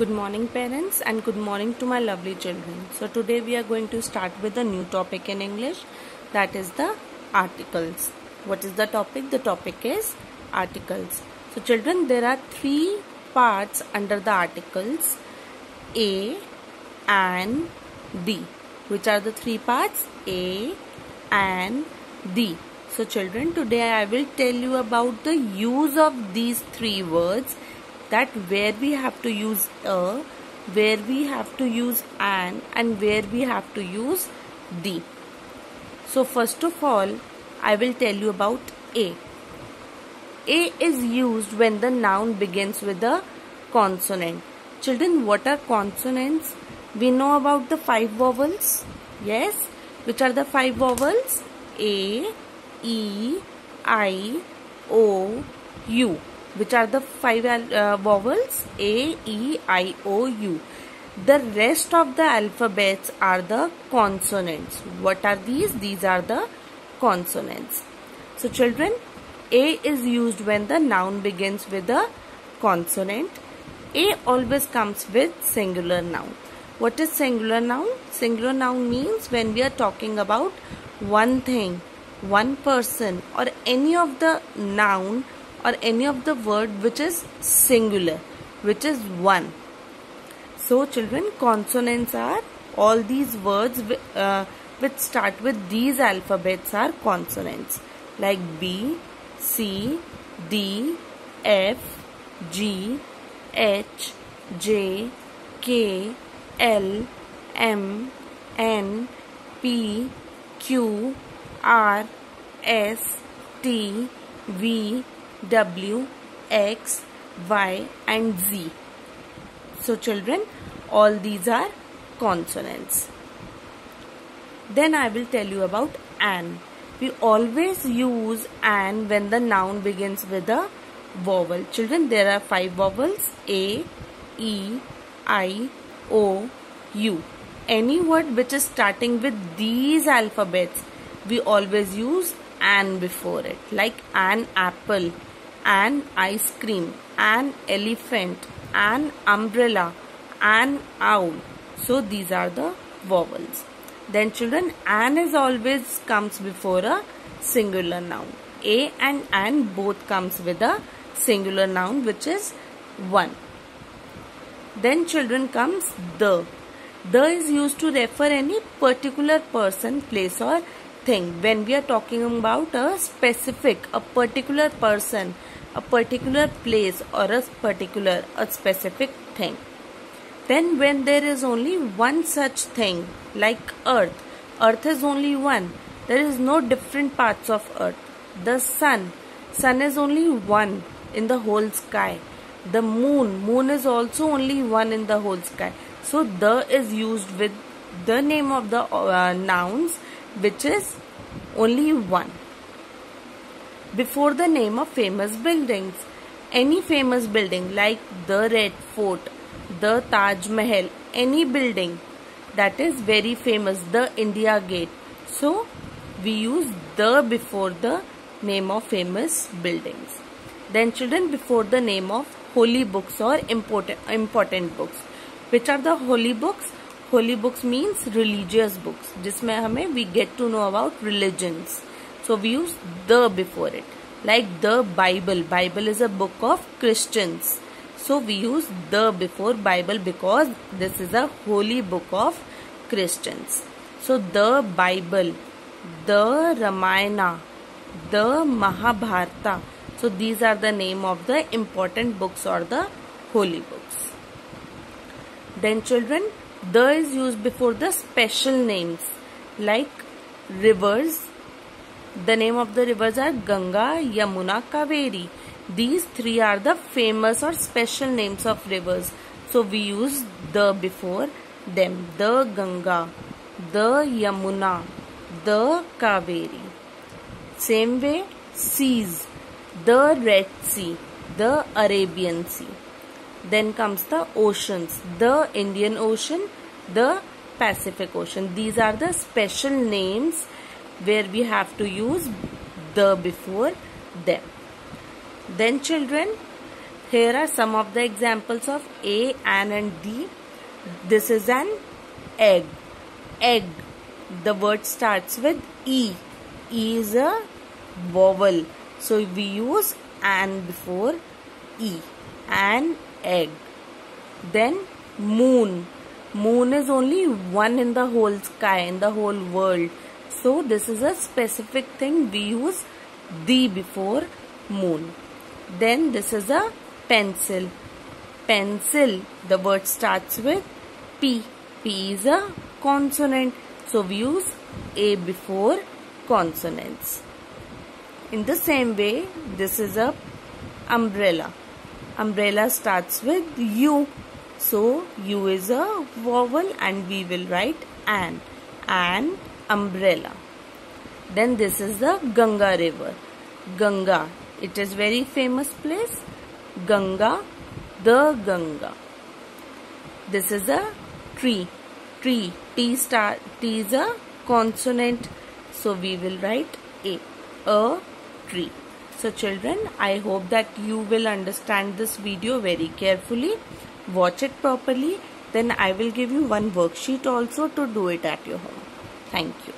Good morning parents and good morning to my lovely children. So today we are going to start with a new topic in English, that is the articles. What is the topic? The topic is articles. So children, there are three parts under the articles: A, and D. Which are the three parts? A and D. So children, today I will tell you about the use of these three words, that where we have to use a, where we have to use an, and where we have to use the. So first of all, I will tell you about A. A is used when the noun begins with a consonant. Children, what are consonants? We know about the 5 vowels. Yes. Which are the 5 vowels? A, E, I, O, U. Which are the 5 vowels? A, E, I, O, U. The rest of the alphabets are the consonants. What are these? These are the consonants. So children, A is used when the noun begins with a consonant. A always comes with singular noun. What is singular noun? Singular noun means when we are talking about one thing, one person, or any of the noun or any of the word which is singular, which is one. So children, consonants are all these words which start with these alphabets are consonants, like B, C, D, F, G, H, J, K, L, M, N, P, Q, R, S, T, V, W, X, Y and Z. So children, all these are consonants. Then I will tell you about an. We always use an when the noun begins with a vowel. Children, there are 5 vowels: A, E, I, O, U. Any word which is starting with these alphabets, we always use an before it, like an apple, an ice cream, an elephant, an umbrella, an owl. So these are the vowels. Then children, an is always comes before a singular noun. A and an both comes with a singular noun, which is one. Then children comes the. The is used to refer any particular person, place or thing. When we are talking about a specific, a particular person, a particular place, or a specific thing. Then when there is only one such thing, like earth. Earth is only one. There is no different parts of earth. The sun. Sun is only one in the whole sky. The moon. Moon is also only one in the whole sky. So the is used with the name of the nouns, which is only one. Before the name of famous buildings. Any famous building like the Red Fort, the Taj Mahal, any building that is very famous, the India Gate. So we use the before the name of famous buildings. Then children, before the name of holy books or important books. Which are the holy books? Holy books means religious books, जिसमें हमें we get to know about religions. So we use the before it. Like the Bible. Bible is a book of Christians. So we use the before Bible because this is a holy book of Christians. So the Bible, the Ramayana, the Mahabharata. So these are the name of the important books or the holy books. Then children, the is used before the special names like rivers. The name of the rivers are Ganga, Yamuna, Kaveri. These three are the famous or special names of rivers. So we use the before them. The Ganga, the Yamuna, the Kaveri. Same way, seas. The Red Sea, the Arabian Sea. Then comes the oceans. The Indian Ocean, the Pacific Ocean. These are the special names where we have to use the before them. Then children, Here are some of the examples of A, an and D. This is an egg. Egg. The word starts with E. E is a vowel. So we use an before E. An egg. Then moon. Moon is only one in the whole sky, in the whole world. So this is a specific thing. We use the before moon. Then this is a pencil. Pencil. The word starts with P. P is a consonant. So we use A before consonants. In the same way, this is a umbrella. Umbrella starts with U. So U is a vowel and we will write an umbrella. Then this is the Ganga river. Ganga. It is very famous place. Ganga. The Ganga. This is a tree. Tree. T is a consonant. So we will write A tree. So children, I hope that you will understand this video very carefully. Watch it properly. Then I will give you one worksheet also to do it at your home. Thank you.